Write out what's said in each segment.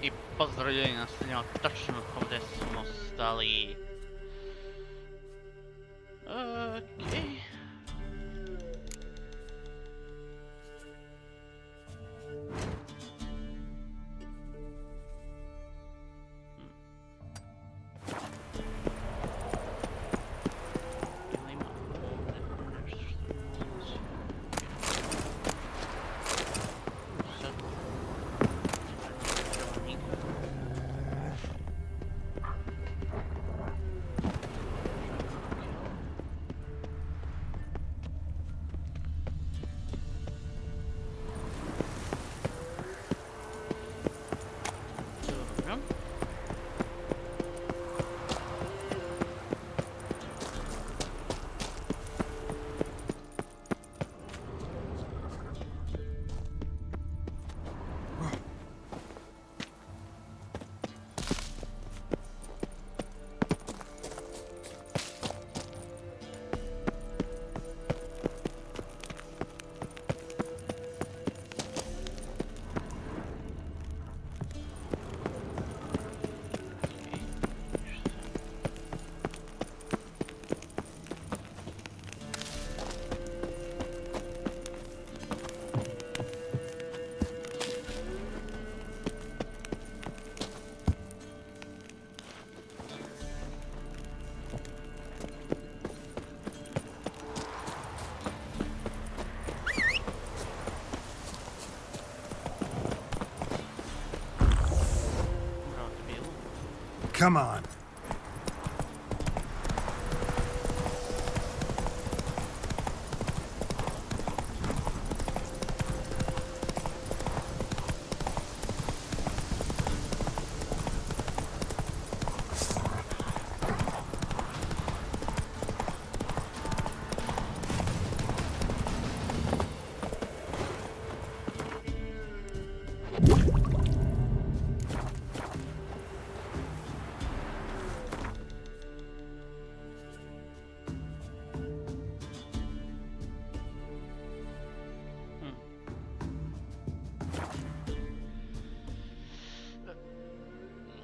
I pozdravljeni na snimak točno ovdje smo stali. Okej. Come on.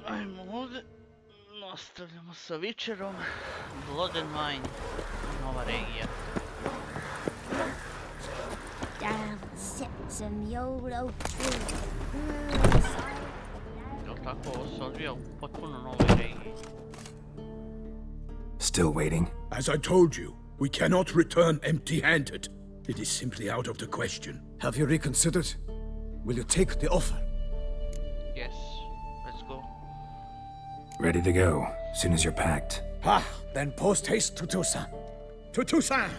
Ajmo ovdje. Nastavljamo sa Witcherom. Blood and Wine. Nova regija. Down sits some YOLO tree. Jel' tako, ovo se odvija u potpuno novoj regiji. Still waiting? As I told you, we cannot return empty-handed. It is simply out of the question. Have you reconsidered? Will you take the offer? Yes, let's go. Ready to go, soon as you're packed. Ah, then post haste to Toussaint. To Toussaint!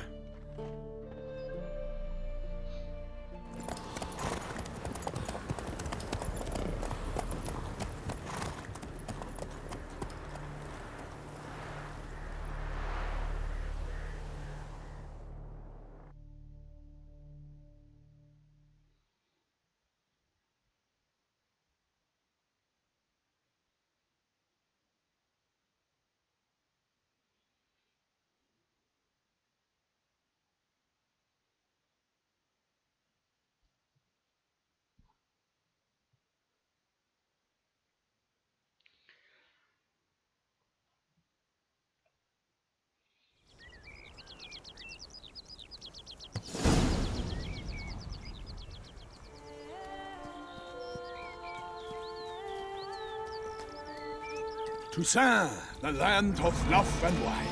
Toussaint, the land of love and wine.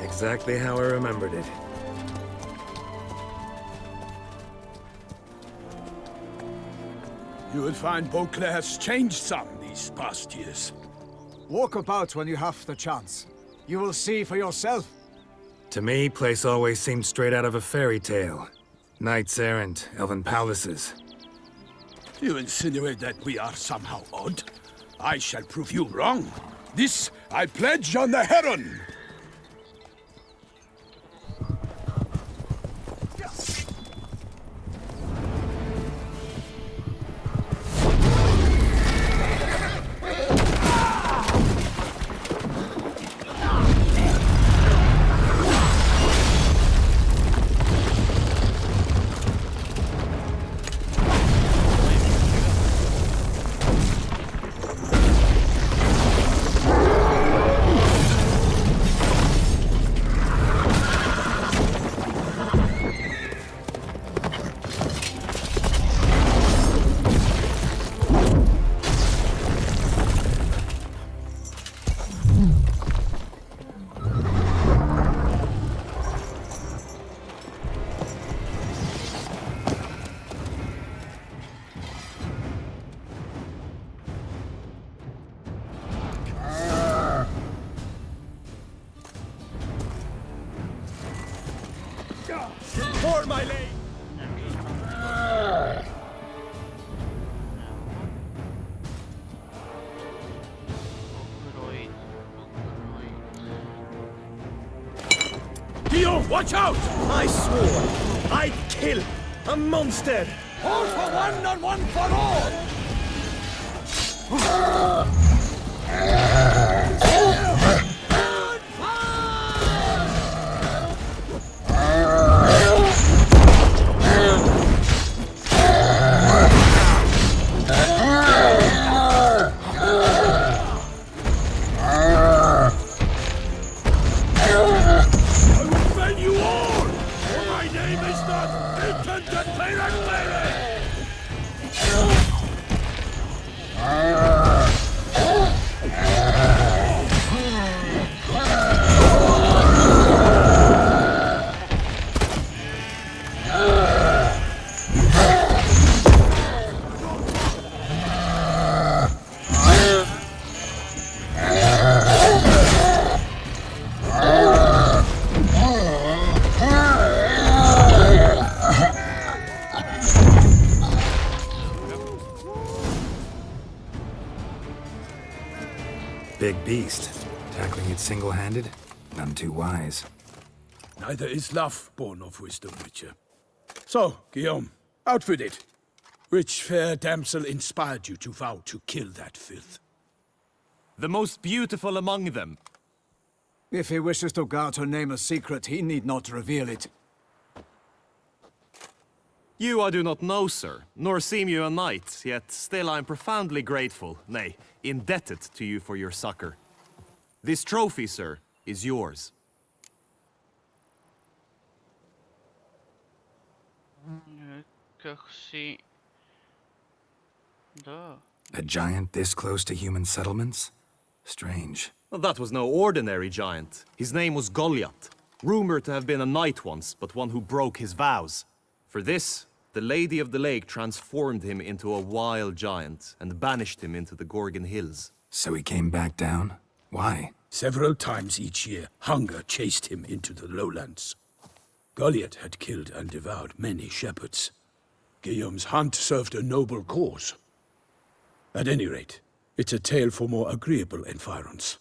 Exactly how I remembered it. You will find Beauclair's changed some these past years. Walk about when you have the chance. You will see for yourself. To me, place always seemed straight out of a fairy tale. Knights errant, elven palaces. You insinuate that we are somehow odd? I shall prove you wrong. This I pledge on the Heron. for my lady! Guillaume, watch out! I swore I'd kill a monster! All for one and one for all! Big beast. Tackling it single-handed? None too wise. Neither is love born of wisdom, Witcher. So, Guillaume, out with it. Which fair damsel inspired you to vow to kill that filth? The most beautiful among them. If he wishes to guard her name a secret, he need not reveal it. You I do not know, sir, nor seem you a knight, yet still I am profoundly grateful, nay, indebted to you for your succor. This trophy, sir, is yours. A giant this close to human settlements? Strange. Well, that was no ordinary giant. His name was Goliath, rumored to have been a knight once, but one who broke his vows. For this, the Lady of the Lake transformed him into a wild giant and banished him into the Gorgon Hills. So he came back down? Why? Several times each year, hunger chased him into the lowlands. Goliath had killed and devoured many shepherds. Guillaume's hunt served a noble cause. At any rate, it's a tale for more agreeable environs.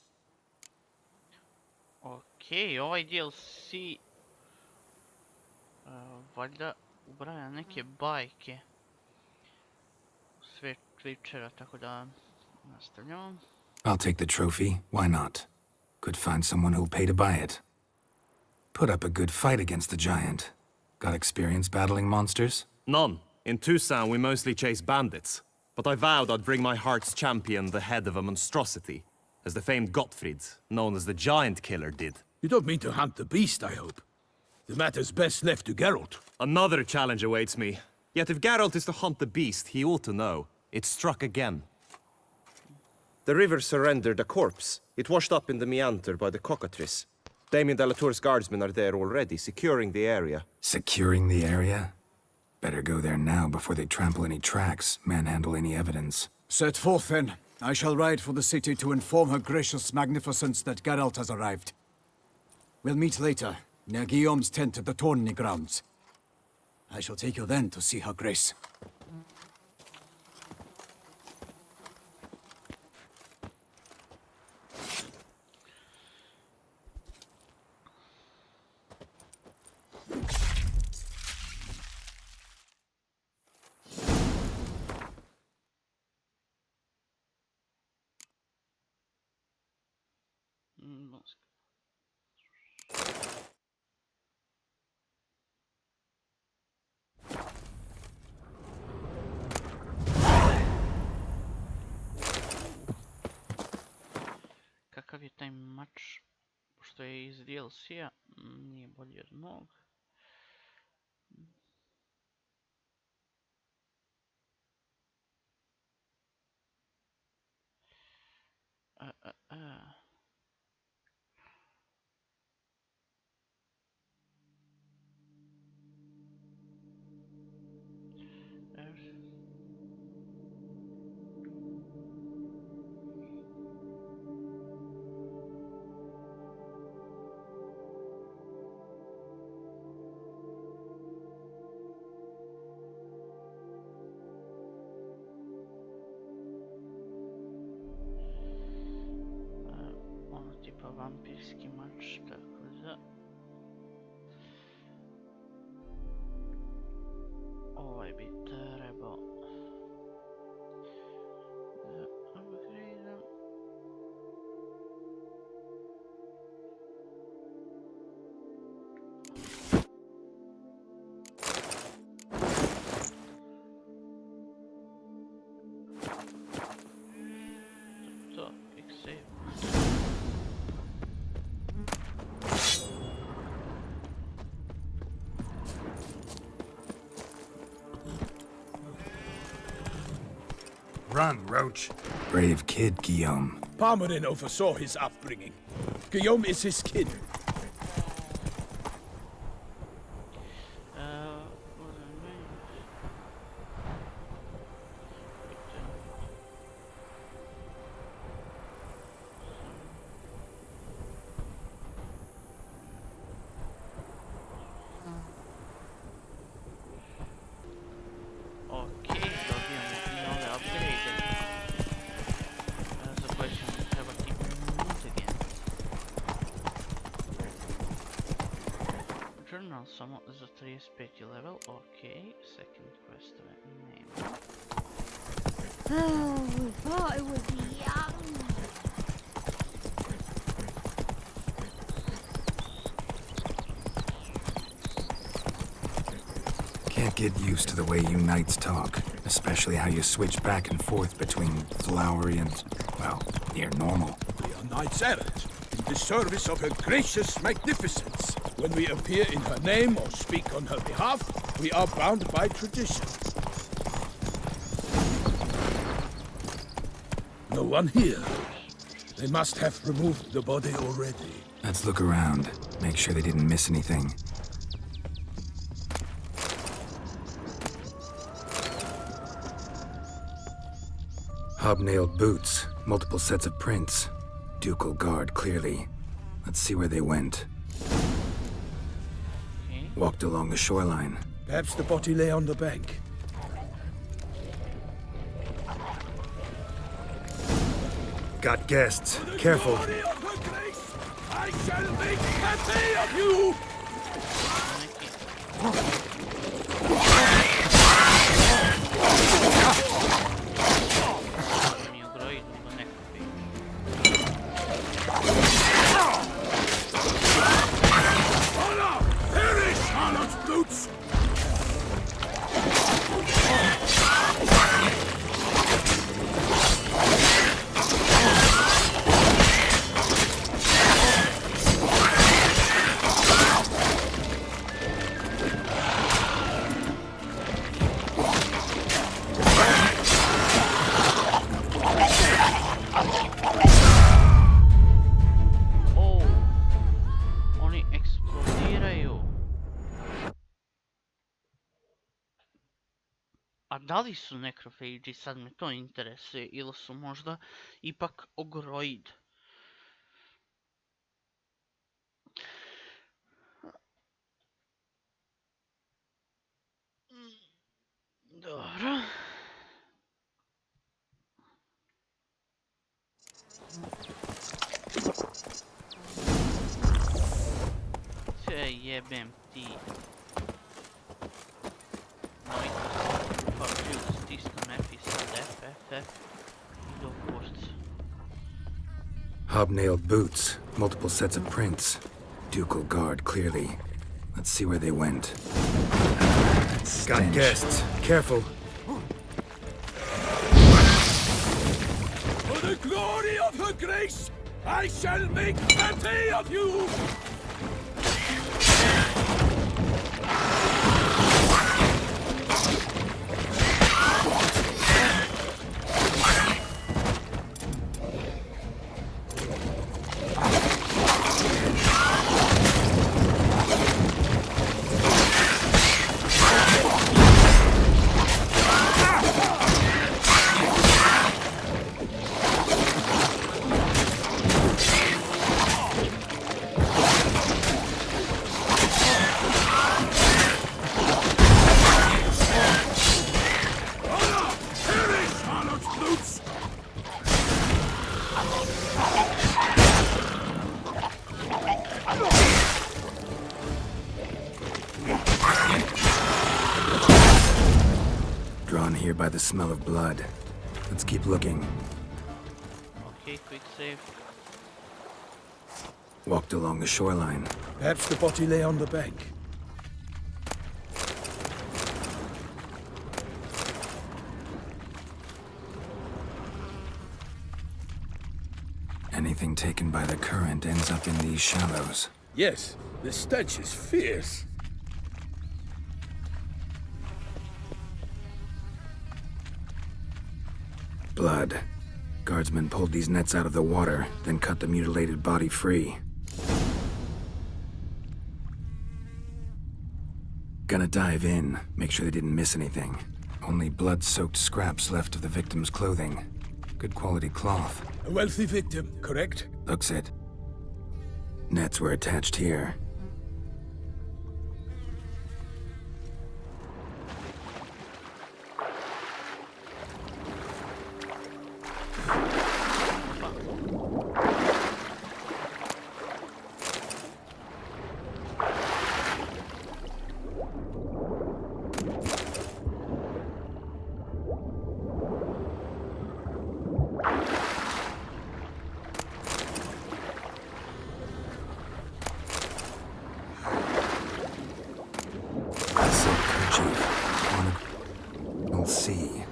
Okej, ovaj DLC valjda ubraja neke bajke sve Twitchera, tako da nastavljamo. I'll take the trophy. Why not? Could find someone who'll pay to buy it. Put up a good fight against the giant. Got experience battling monsters? None. In Tucson, we mostly chase bandits. But I vowed I'd bring my heart's champion the head of a monstrosity, as the famed Gottfried, known as the Giant Killer, did. You don't mean to hunt the beast, I hope. The matter's best left to Geralt. Another challenge awaits me. Yet if Geralt is to hunt the beast, he ought to know. It struck again. The river surrendered a corpse. It washed up in the meander by the cockatrice. Damien Delatour's guardsmen are there already, securing the area. Securing the area? Better go there now before they trample any tracks, manhandle any evidence. Set forth, then. I shall ride for the city to inform her gracious magnificence that Geralt has arrived. We'll meet later, near Guillaume's tent at the tourney grounds. I shall take you then to see her grace. Kakav je taj mač, pošto je iz DLC-a, nije bolji od mog. vampirski mač, tako da... Ovaj bi trebao... da upgradeam. To, quick save. Run, Roach. Brave kid, Guillaume. Parmerin oversaw his upbringing. Guillaume is his kin. Okej, dobijamo i nove upgrade. Za koje će mi trebati mutagen. Journal samo za 35. level, okej. Second questove nema. Oh, we thought it was young. Can't get used to the way you knights talk, especially how you switch back and forth between flowery and, well, near normal. We are knights errant, in the service of her gracious magnificence. When we appear in her name or speak on her behalf, we are bound by tradition. No one here. They must have removed the body already. Let's look around, make sure they didn't miss anything. Hobnailed boots, multiple sets of prints. Ducal guard, clearly. Let's see where they went. Okay. Walked along the shoreline. Perhaps the body lay on the bank. Got guests. Careful. Glory of her grace, I shall make happy of you! Mi ugrojiti do nekakve. Honor! Perish, harlot boots! O, oni eksplodiraju. A da li su nekrofeji, sad me to interesuje, ili su možda ipak ogroid? Dobro. Sve jebem ti. Pa ću stisnem F i sad F. I do kurca. Hobnailed boots, multiple sets of prints. Ducal guard, clearly. Let's see where they went. Got guests. Careful. For the glory of her grace, I shall make happy of you! here by the smell of blood. Let's keep looking. Okay, quick save. Walked along the shoreline. Perhaps the body lay on the bank. Anything taken by the current ends up in these shallows. Yes, the stench is fierce. Blood. Guardsmen pulled these nets out of the water, then cut the mutilated body free. Gonna dive in, make sure they didn't miss anything. Only blood-soaked scraps left of the victim's clothing. Good quality cloth. A wealthy victim, correct? Looks it. Nets were attached here. We'll see.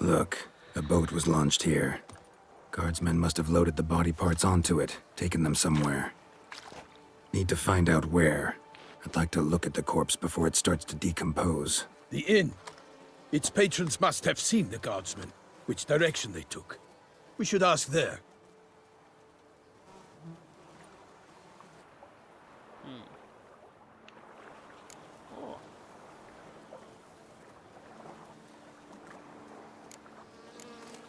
Look, a boat was launched here. Guardsmen must have loaded the body parts onto it, taken them somewhere. Need to find out where. I'd like to look at the corpse before it starts to decompose. The inn. Its patrons must have seen the guardsmen, which direction they took. We should ask there. Oh,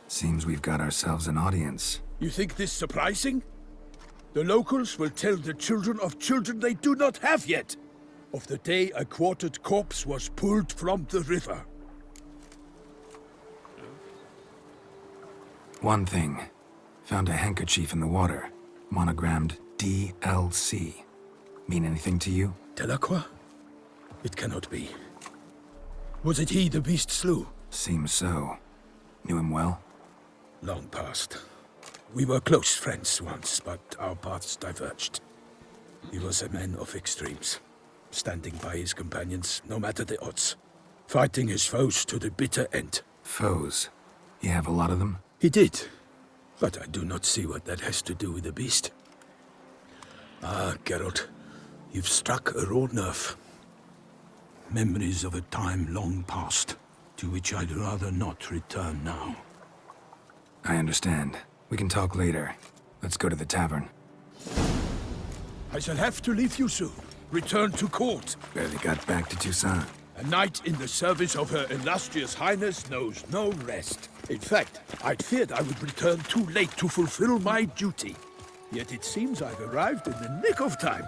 Seems we've got ourselves an audience. You think this surprising? The locals will tell the children of children they do not have yet, of the day a quartered corpse was pulled from the river. One thing. Found a handkerchief in the water. Monogrammed DLC. Mean anything to you? Delacroix? It cannot be. Was it he the beast slew? Seems so. Knew him well? Long past. We were close friends once, but our paths diverged. He was a man of extremes, standing by his companions, no matter the odds, fighting his foes to the bitter end. Foes? You have a lot of them? He did, but I do not see what that has to do with the beast. Ah, Geralt, you've struck a raw nerve. Memories of a time long past, to which I'd rather not return now. I understand. We can talk later. Let's go to the tavern. I shall have to leave you soon. Return to court. Barely got back to Toussaint. A knight in the service of Her Illustrious Highness knows no rest. In fact, I'd feared I would return too late to fulfill my duty. Yet it seems I've arrived in the nick of time.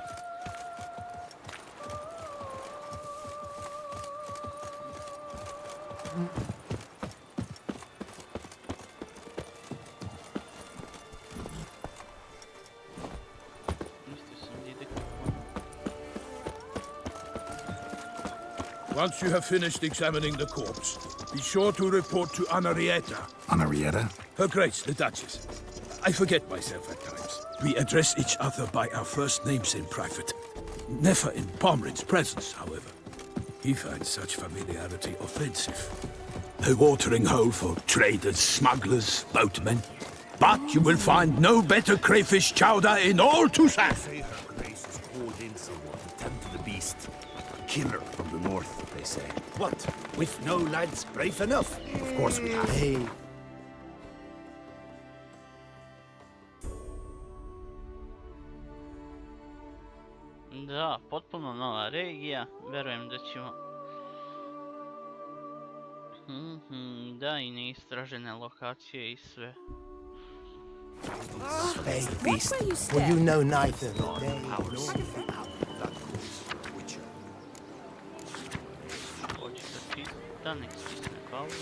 Once you have finished examining the corpse, be sure to report to Anarietta. Anarietta? Her Grace, the Duchess. I forget myself at times. We address each other by our first names in private. Never in Pomrin's presence, however. He finds such familiarity offensive. A watering hole for traders, smugglers, boatmen. But you will find no better crayfish chowder in all Toussaint. Say her grace has called in someone to tend to the beast. A killer from the north, they say. What? With no lads brave enough? Of course we have. Hey. da. Da, potpuno nova regija. Verujem da ćemo... Da, i neistražene lokacije i sve. Hey, Watch beast, where you will you step. know neither the day nor the Hoće da čita, nek stisne pauzu.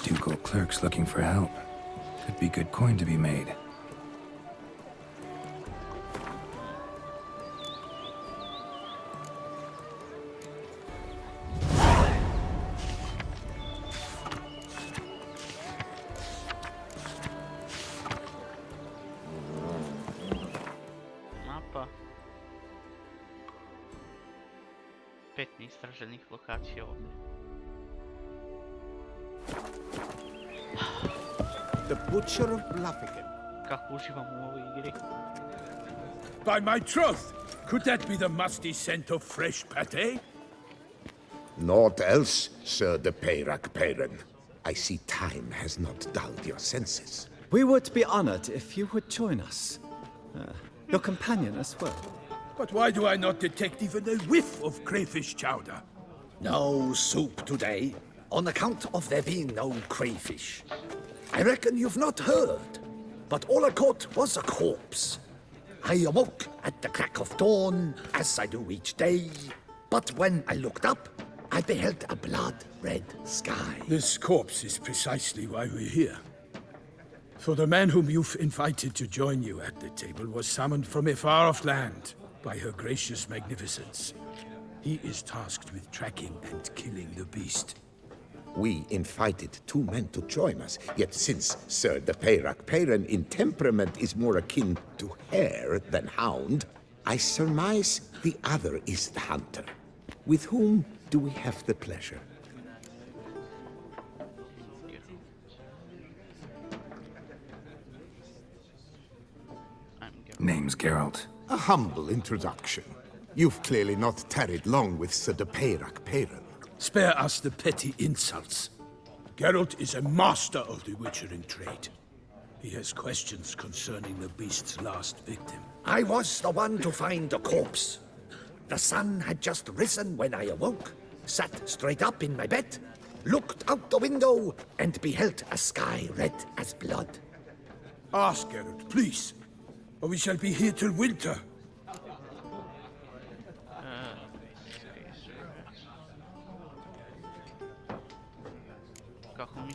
Ducal clerks looking for help. Could be good coin to be made. Mapa. 5 neistraženih lokacija ovdje. The Butcher of Bluffingen. Kako uživam u ovoj igri. By my troth, could that be the musty scent of fresh pate? Naught else, Sir de Peyrac-Peyren. I see time has not dulled your senses. We would be honored if you would join us. Your companion as well. But why do I not detect even a whiff of crayfish chowder? No soup today, on account of there being no crayfish. I reckon you've not heard, but all I caught was a corpse. I awoke at the crack of dawn, as I do each day, but when I looked up, I beheld a blood-red sky. This corpse is precisely why we're here. For the man whom you've invited to join you at the table was summoned from a far-off land by her gracious magnificence. He is tasked with tracking and killing the beast. We invited 2 men to join us, yet since Sir de Peyrac-Peyren in temperament is more akin to hare than hound, I surmise the other is the hunter. With whom do we have the pleasure? Name's Geralt. A humble introduction. You've clearly not tarried long with Sir de Peyrac-Peyren. Spare us the petty insults. Geralt is a master of the witchering trade. He has questions concerning the beast's last victim. I was the one to find the corpse. The sun had just risen when I awoke, sat straight up in my bed, looked out the window, and beheld a sky red as blood. Ask Geralt, please, or we shall be here till winter.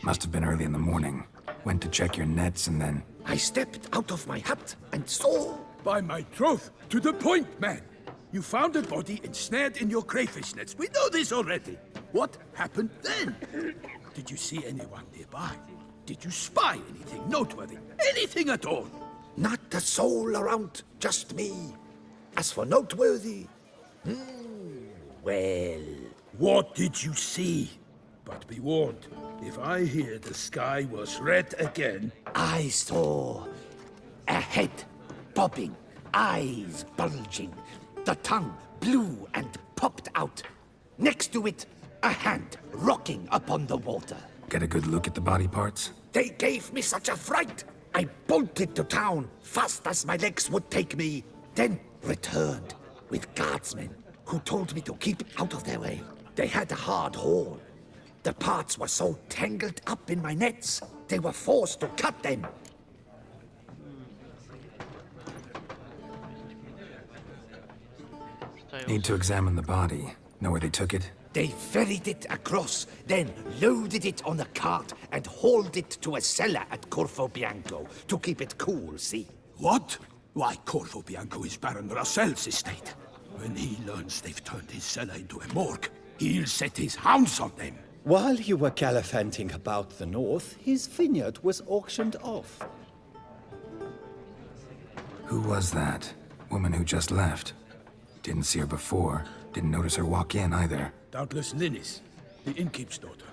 Must have been early in the morning. Went to check your nets and then... I stepped out of my hut and saw... By my troth, to the point, man. You found a body ensnared in your crayfish nets. We know this already. What happened then? Did you see anyone nearby? Did you spy anything noteworthy? Anything at all? Not a soul around, just me. As for noteworthy... well... What did you see? But be warned, if I hear the sky was red again... I saw a head bobbing, eyes bulging, the tongue blue and popped out. Next to it, a hand rocking upon the water. Get a good look at the body parts? They gave me such a fright. I bolted to town fast as my legs would take me, then returned with guardsmen who told me to keep out of their way. They had a hard haul. The parts were so tangled up in my nets, they were forced to cut them. Need to examine the body. Know where they took it? They ferried it across, then loaded it on a cart and hauled it to a cellar at Corvo Bianco to keep it cool, see? What? Why, Corvo Bianco is Baron Rossel's estate. When he learns they've turned his cellar into a morgue, he'll set his hounds on them. While you were gallivanting about the north, his vineyard was auctioned off. Who was that? Woman who just left. Didn't see her before. Didn't notice her walk in either. Doubtless Linnis, the innkeep's daughter.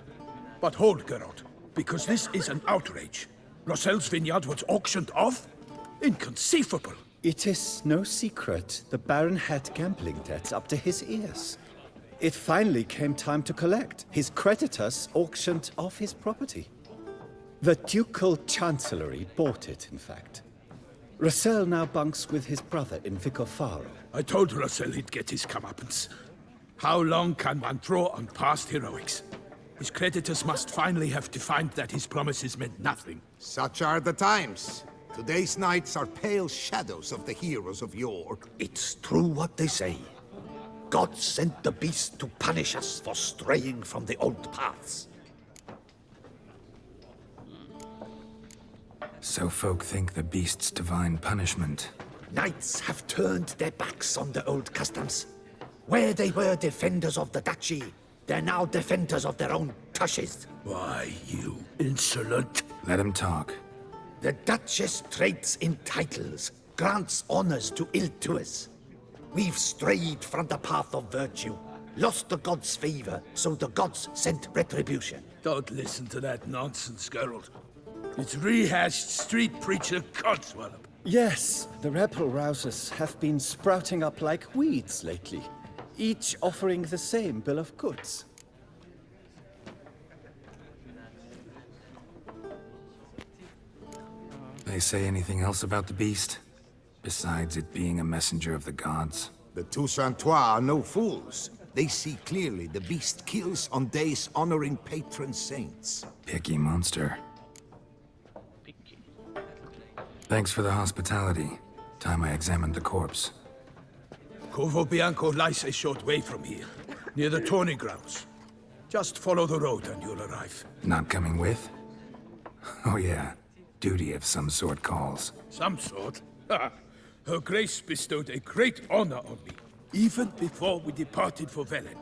But hold, Geralt, because this is an outrage. Rossel's vineyard was auctioned off? Inconceivable. It is no secret the Baron had gambling debts up to his ears. It finally came time to collect. His creditors auctioned off his property. The Ducal Chancellery bought it, in fact. Russell now bunks with his brother in Vicofaro. I told Russell he'd get his comeuppance. How long can one draw on past heroics? His creditors must finally have to find that his promises meant nothing. Such are the times. Today's knights are pale shadows of the heroes of yore. It's true what they say. God sent the beast to punish us for straying from the old paths. So folk think the beast's divine punishment. Knights have turned their backs on the old customs. Where they were defenders of the duchy, they're now defenders of their own tushes. Why, you insolent... Let him talk. The Duchess trades in titles, grants honors to ill-doers. We've strayed from the path of virtue, lost the gods' favor, so the gods sent retribution. Don't listen to that nonsense, Geralt. It's rehashed street preacher codswallop. Yes, the rebel rousers have been sprouting up like weeds lately, each offering the same bill of goods. They say anything else about the beast? Besides it being a messenger of the gods? The Toussaintois are no fools. They see clearly the beast kills on days honoring patron saints. Picky monster. Thanks for the hospitality. Time I examined the corpse. Corvo Bianco lies a short way from here, near the tourney grounds. Just follow the road and you'll arrive. Not coming with? Oh yeah. Duty of some sort calls. Some sort? Ha! Her Grace bestowed a great honor on me, even before we departed for Velen.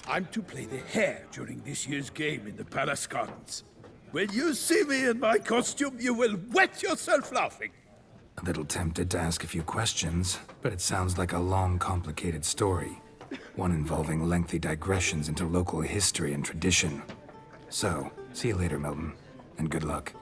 I'm to play the hare during this year's game in the palace gardens. When you see me in my costume, you will wet yourself laughing. A little tempted to ask a few questions, but it sounds like a long, complicated story. One involving lengthy digressions into local history and tradition. So, see you later, Milton, and good luck.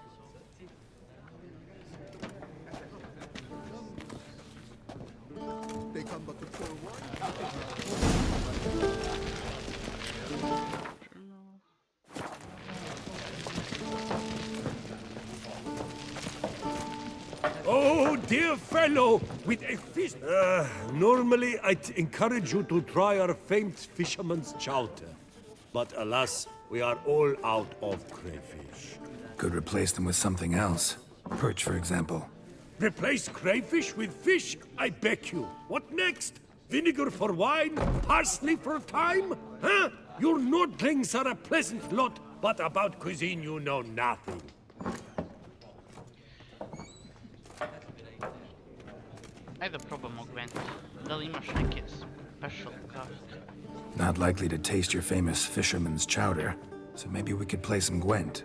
Oh, dear fellow, with a fish... normally I'd encourage you to try our famed fisherman's chowder. But alas, we are all out of crayfish. Could replace them with something else. Perch, for example. Replace crayfish with fish? I beg you. What next? Vinegar for wine? Parsley for thyme? Huh? Your nordlings are a pleasant lot, but about cuisine you know nothing. Ajde da probamo Gwent. Da li imaš neke special craft? Not likely to taste your famous fisherman's chowder, so maybe we could play some Gwent.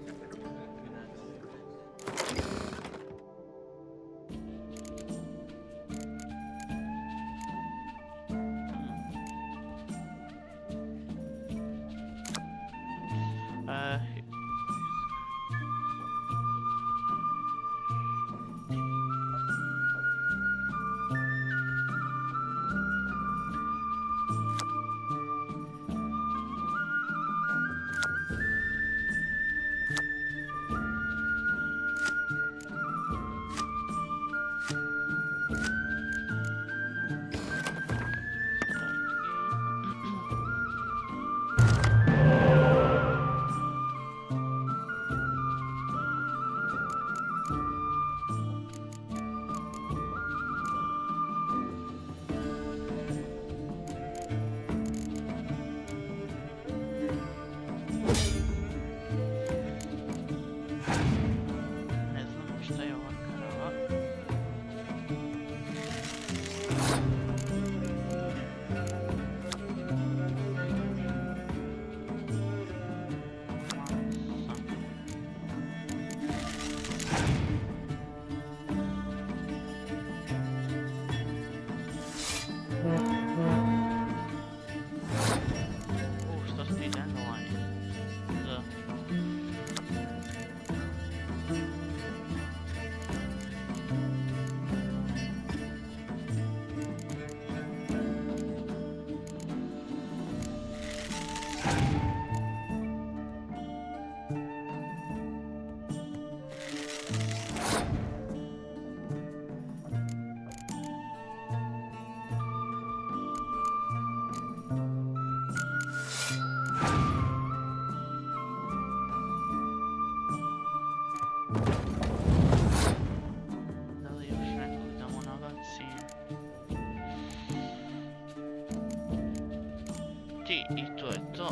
ti i to je to.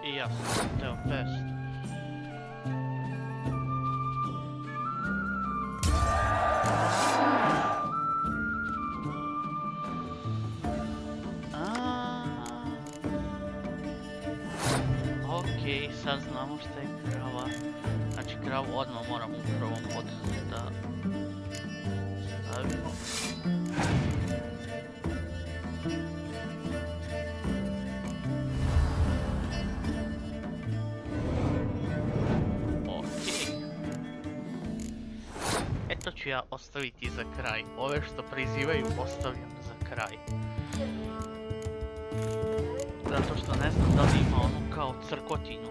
I ja sam teo pest. Okej, sad znamo šta je krava. Znači kravu odmah moramo u prvom potezu da stavimo. To ću ja ostaviti za kraj. Ove što prizivaju ostavljam za kraj. Zato što ne znam da li ima onu kao crkotinu.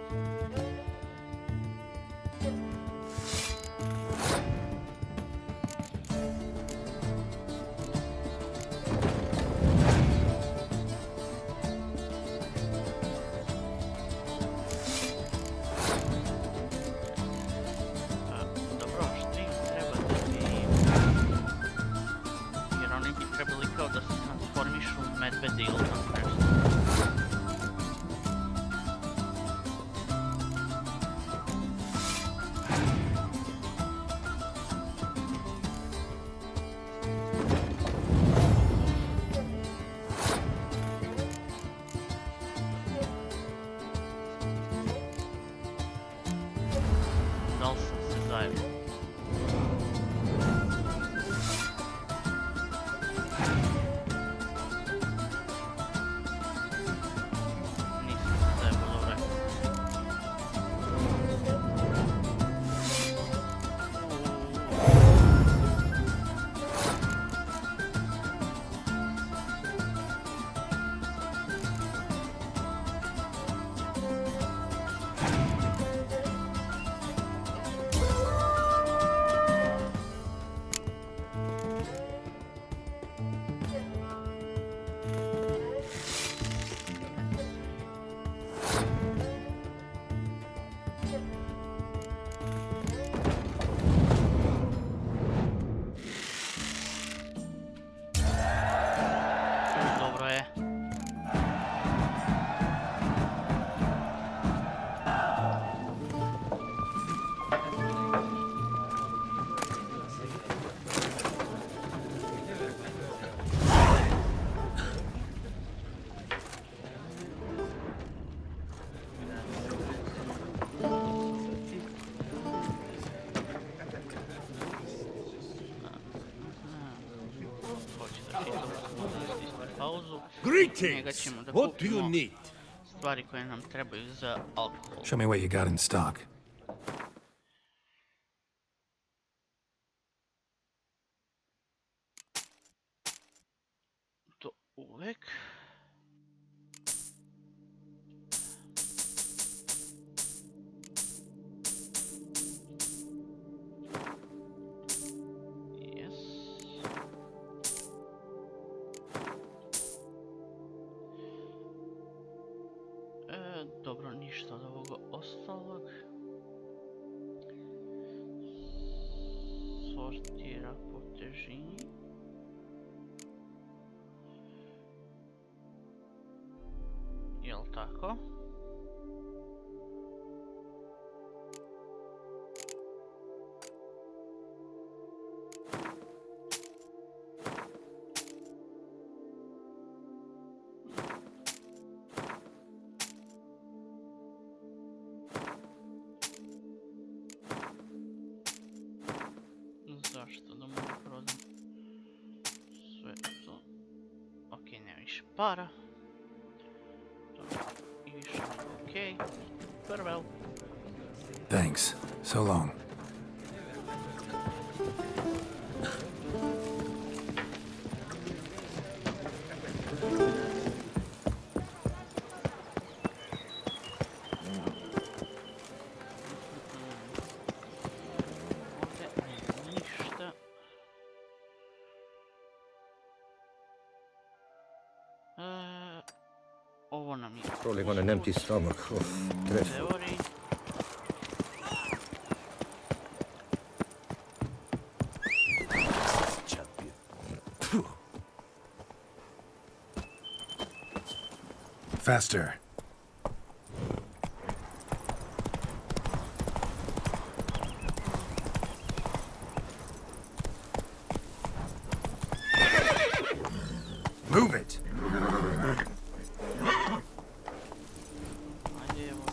Greetings! What do you need? Stvari koje nam trebaju za alkohol. Show me what you got in stock. To uvek. Dobro, ništa od ovoga ostalog. Sortira po težini. Jel tako? Zašto da mogu prodam sve to? Ok, nema više para. I više ok. Farewell. Thanks. So long. Rolling on an empty stomach. Oh, dreadful. Faster. Move it. Ajde, evo.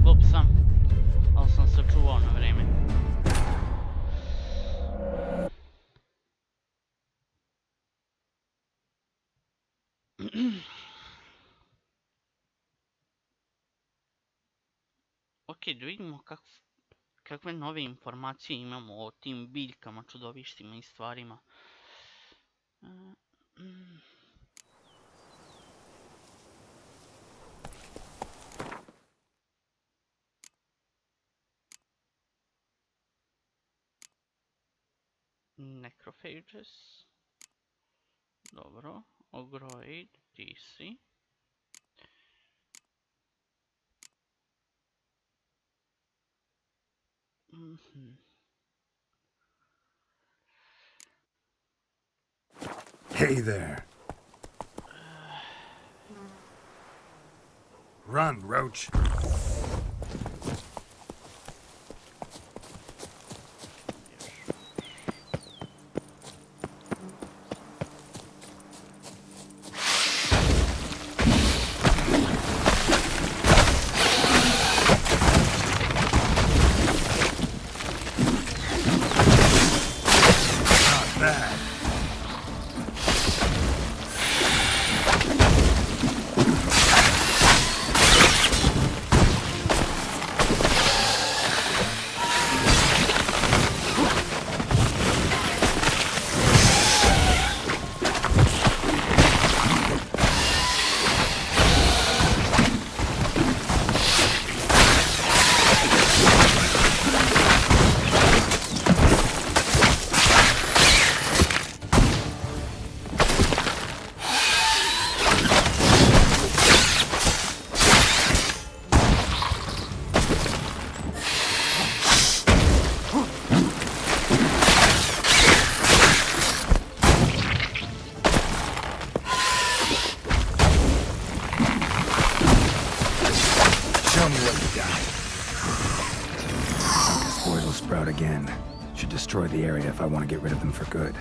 Glup sam, ali sam se čuvao na vrijeme. Ok, da vidimo kakve nove informacije imamo o tim biljkama, čudovištima i stvarima. Necrophages. Dobro. Ogroid, ti si. Hey there. Run, Roach. Not bad. Show me what you got. Spores will sprout again. Should destroy the area if I want to get rid of them for good.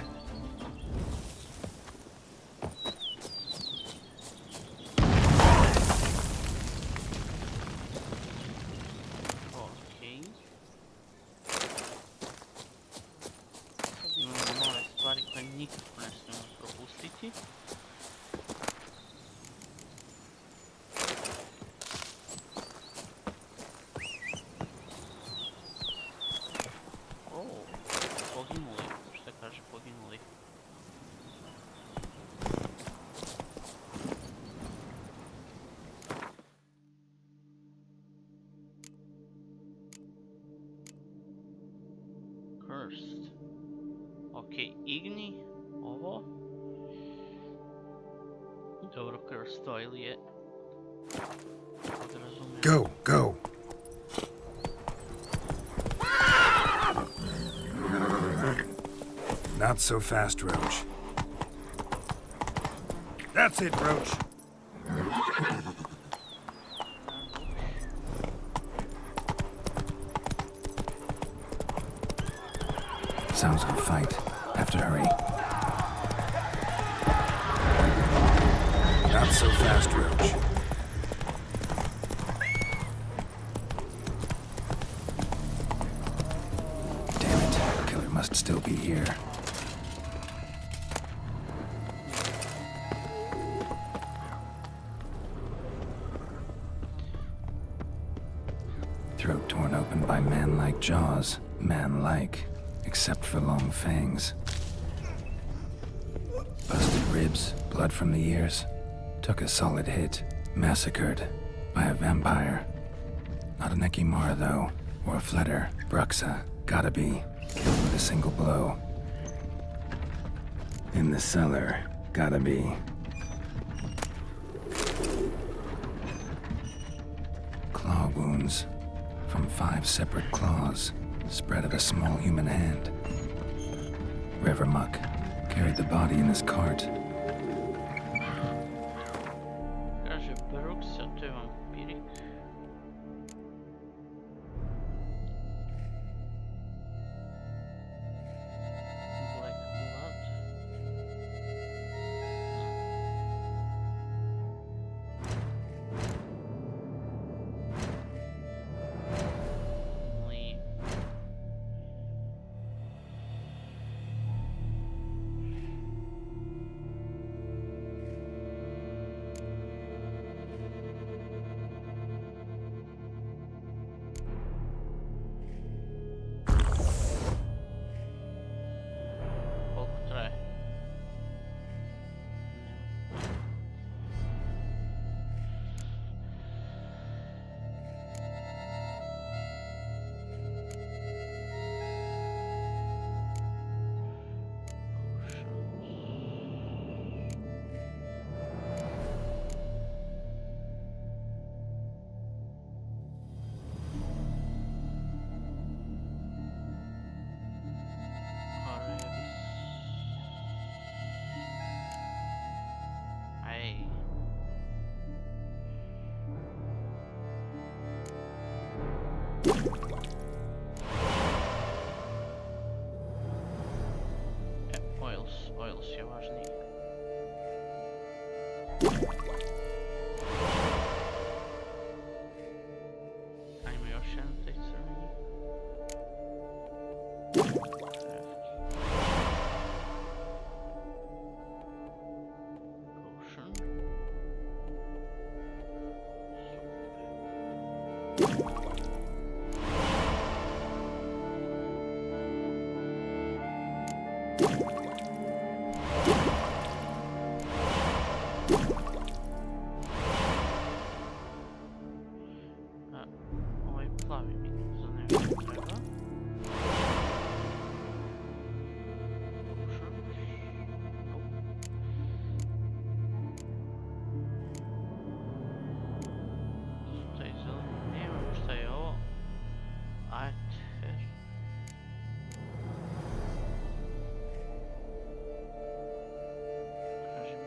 Ok. Sad imamo nove stvari koje nikako ne smijemo propustiti. Poginuli, šta kaže poginuli? Cursed. Ok, igni ovo. Dobro, krsto ili je... Podrazumijemo. Go, go. Not so fast, Roach. That's it, Roach. Sounds of a fight. Have to hurry. Not so fast, Roach. Damn it. The killer must still be here. Throat torn open by man-like jaws. Man-like. Except for long fangs. Busted ribs, blood from the ears. Took a solid hit. Massacred by a vampire. Not an Ekimara, though, or a Fletter. Bruxa, gotta be. Killed with a single blow. In the cellar, gotta be. Claw wounds. From 5 separate claws. Spread at a small human hand. River muck carried the body in his cart. Kaže Bruxa, to je vampirik. Black blood. Only koliko traje? Aj. Oils je važniji. Ajmo još jedan taj crveni. Potion. Ovaj plavi mi za nešto treba. Taj zeleni nemam, šta je ovo? Ajter. Kažem.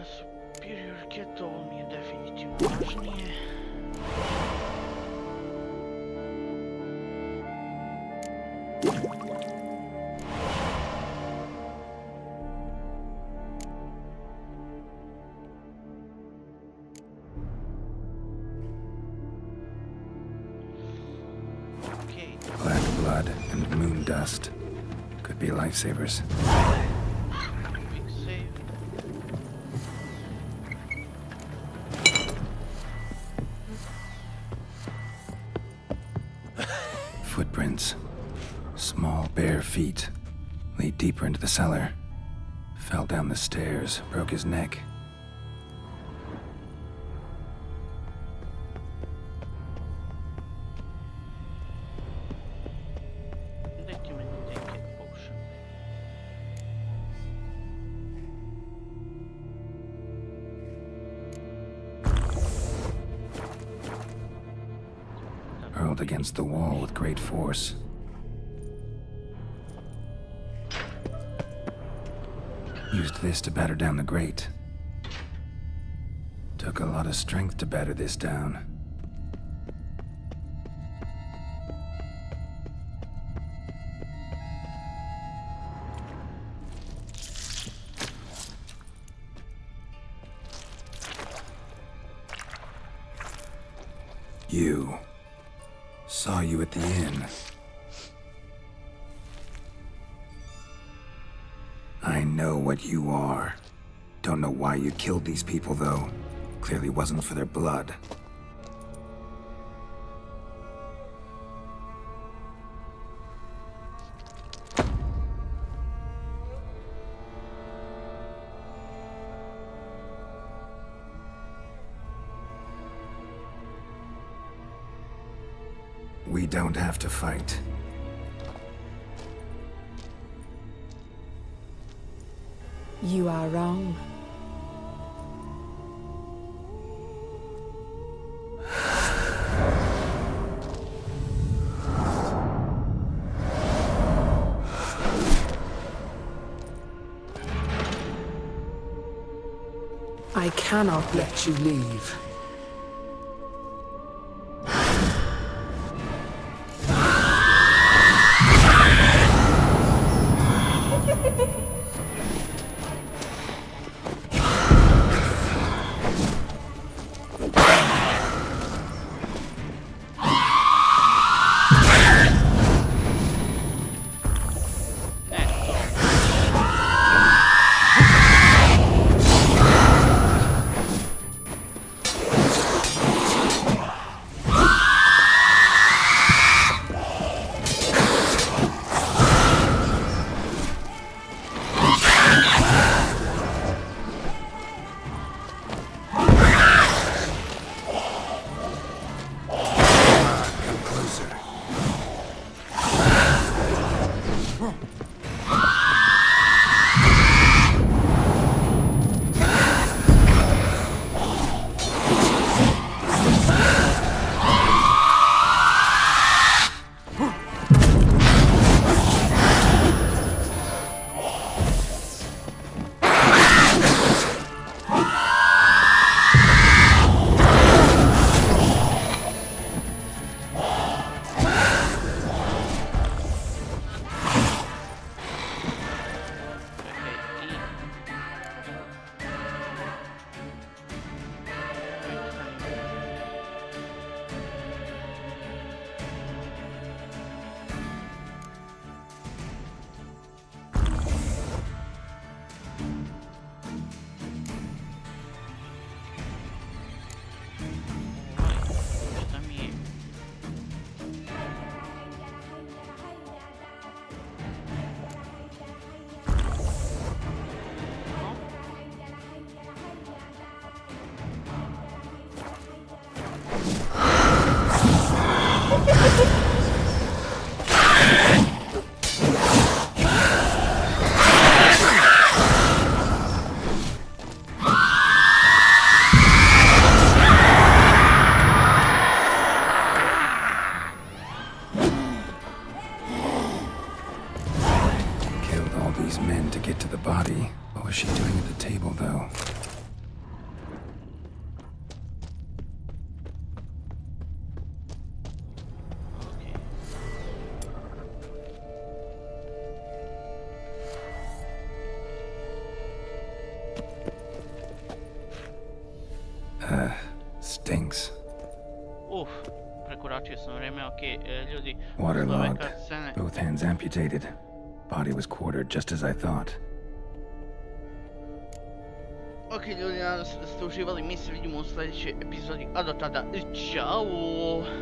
Superior Cat, ovo mi je definitivno važnije. Okay. Black blood and moon dust. Could be lifesavers. Quick save. Footprints. Small, bare feet lead deeper into the cellar. Fell down the stairs, broke his neck. Dajte mi da take a potion. Hurled against the wall with great force. Used this to batter down the grate. Took a lot of strength to batter this down. You. Saw you at the inn. I know what you are. Don't know why you killed these people, though. Clearly wasn't for their blood. We don't have to fight. You are wrong. I cannot let you leave. Stinks. Prekoračio sam vreme, okej, ljudi. Waterlogged, both hands amputated. Body was quartered just as I thought. Ok ljudi, nadam se da ste uživali, mi se vidimo u sljedećoj epizodi, a do tada, čao!